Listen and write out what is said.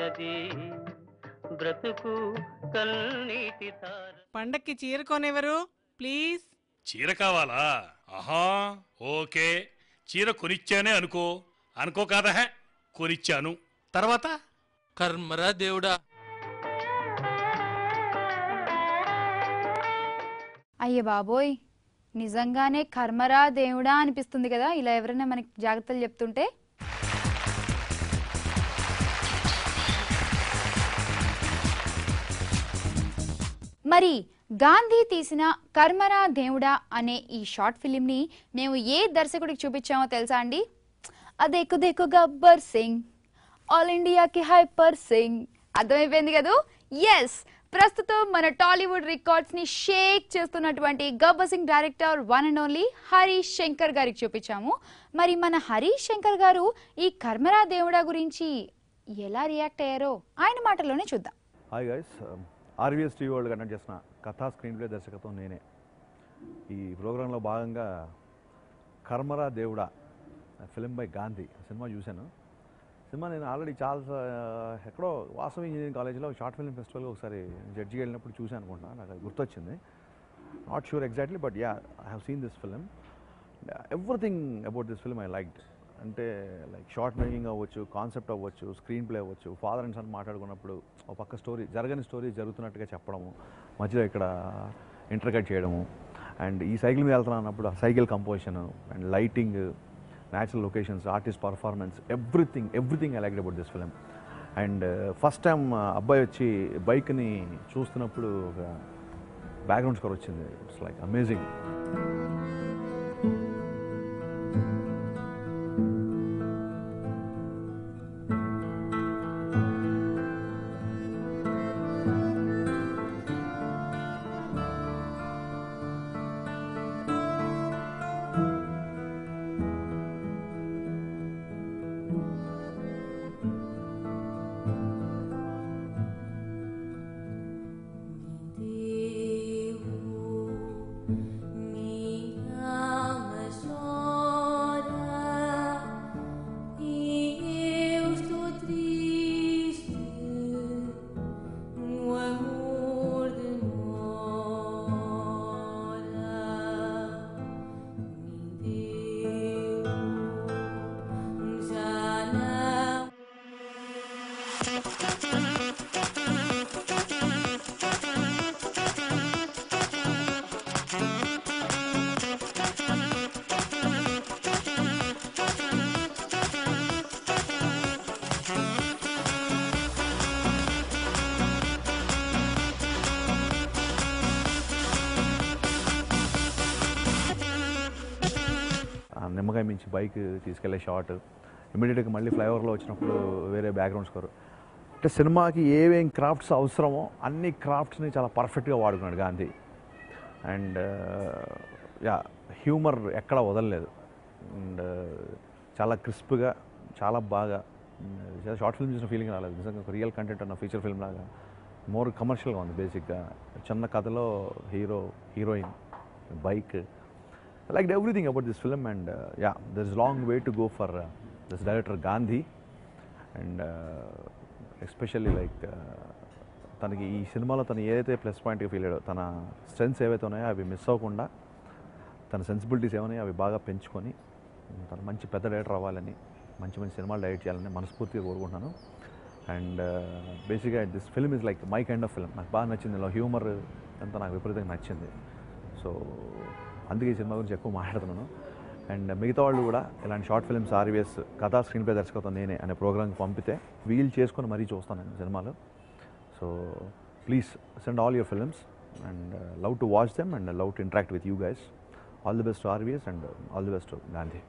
ఉన్నది బ్రతుకు కన్నీటి తార. పండక్కి చీర కొనేవరు ప్లీజ్? చీర కావాలా? ఆహా, ఓకే, చీర కొనిచ్చానే అనుకో. అనుకో కాదా, కొనిచ్చాను. తర్వాత కర్మరా దేవుడా. అయ్యే బాబోయ్, నిజంగానే కర్మరా దేవుడా అనిపిస్తుంది కదా ఇలా ఎవరైనా మనకి జాగ్రత్తలు చెప్తుంటే. మరి గాంధీ తీసిన కర్మరా దేవుడా అనే ఈ షార్ట్ ఫిలింని మేము ఏ దర్శకుడికి చూపించామో తెలుసా అండి? అదేకు దేకు గబ్బర్ సింగ్, ఆల్ ఇండియాకి హైపర్ సింగ్. అర్థమైపోయింది కదూ? ఎస్, ప్రస్తుతం మన టాలీవుడ్ రికార్డ్స్ ని షేక్ చేస్తున్నటువంటి Gabbar Singh director one and only Harish Shankar గారికి చూపించాము. మరి మన హరీష్ శంకర్ గారు ఈ కర్మరా దేవుడా గురించి ఎలా రియాక్ట్ అయ్యారో ఆయన మాటల్లోనే చూద్దాం. హాయ్ గైస్, ఆర్వీఎస్ టీవీ వాళ్ళు కండక్ట్ చేసిన కథా స్క్రీన్ ప్లే దర్శకత్వం నేనే. ఈ ప్రోగ్రాంలో భాగంగా కర్మరా దేవుడా ఫిలిం బై గాంధీ సినిమా చూశాను. సినిమా నేను ఆల్రెడీ చాలా ఎక్కడో వాసవి ఇంజనీరింగ్ కాలేజ్లో షార్ట్ ఫిల్మ్ ఫెస్టివల్గా ఒకసారి జడ్జికి వెళ్ళినప్పుడు చూశాను అనుకుంటున్నా, నాకు అది గుర్తొచ్చింది. Not sure exactly, but yeah, I have seen this film. Everything about this film I liked. అంటే లైక్ షార్ట్ మేకింగ్ అవ్వచ్చు, కాన్సెప్ట్ అవ్వచ్చు, స్క్రీన్ ప్లే అవ్వచ్చు, ఫాదర్ అండ్ సన్ మాట్లాడుకున్నప్పుడు ఒక పక్క స్టోరీ, జరగని స్టోరీ జరుగుతున్నట్టుగా చెప్పడము, మధ్యలో ఇక్కడ ఇంటర్కట్ చేయడము, అండ్ ఈ సైకిల్ మీద వెళ్తున్నప్పుడు ఆ cycle composition and lighting, natural locations, artist performance, everything I liked about this film. And first time అబ్బాయి వచ్చి బైక్ని చూస్తున్నప్పుడు ఒక బ్యాక్గ్రౌండ్ స్కోర్ వచ్చింది. It's like amazing. నిమ్మకాయ మించి బైక్ తీసుకెళ్లే షాట్, ఇమీడియట్గా మళ్ళీ ఫ్లైఓవర్లో వచ్చినప్పుడు వేరే బ్యాక్గ్రౌండ్ స్కోర్. అంటే సినిమాకి ఏమేం క్రాఫ్ట్స్ అవసరమో అన్ని క్రాఫ్ట్స్ని చాలా పర్ఫెక్ట్గా వాడుకున్నాడు గాంధీ. అండ్ యా, హ్యూమర్ ఎక్కడా వదలలేదు. అండ్ చాలా క్రిస్ప్గా, చాలా బాగా, షార్ట్ ఫిల్మ్ చూసిన ఫీలింగ్ రాలేదు. నిజంగా ఒక రియల్ కంటెంట్ ఉన్న ఫీచర్ ఫిల్మ్ లాగా మోర్ కమర్షియల్గా ఉంది. బేసిక్గా చిన్న కథలో heroine, bike. I liked everything about this film, and yeah, there's a long way to go for this director Gandhi, and especially like తనకి ఈ సినిమాలో తను ఏదైతే ప్లస్ పాయింట్గా ఫీల్ అయ్యాడో, తన స్ట్రెంగ్స్ ఏవైతే ఉన్నాయో అవి మిస్ అవ్వకుండా, తన సెన్సిబిలిటీస్ ఏమన్నాయో అవి బాగా పెంచుకొని తను మంచి పెద్ద డైరెక్టర్ అవ్వాలని, మంచి సినిమాలు డైరెక్ట్ చేయాలని మనస్ఫూర్తిగా కోరుకుంటున్నాను. అండ్ బేసిక్గా this film is like my kind of film. నాకు బాగా నచ్చింది, ఇలా హ్యూమర్ అంతా నాకు విపరీతంగా నచ్చింది. సో అందుకే ఈ సినిమా గురించి ఎక్కువ మాట్లాడుతున్నాను. అండ్ మిగతా వాళ్ళు కూడా ఇలాంటి షార్ట్ ఫిల్మ్స్ ఆర్వీఎస్ కథా స్క్రీన్ ప్లే దర్శకత్వం నేనే అనే ప్రోగ్రామ్కి పంపితే వీలు చేసుకొని మరీ చూస్తాను నేను సినిమాలు. So please send all your films and love to watch them and love to interact with you guys. All the best to RVS and all the best to Gandhi.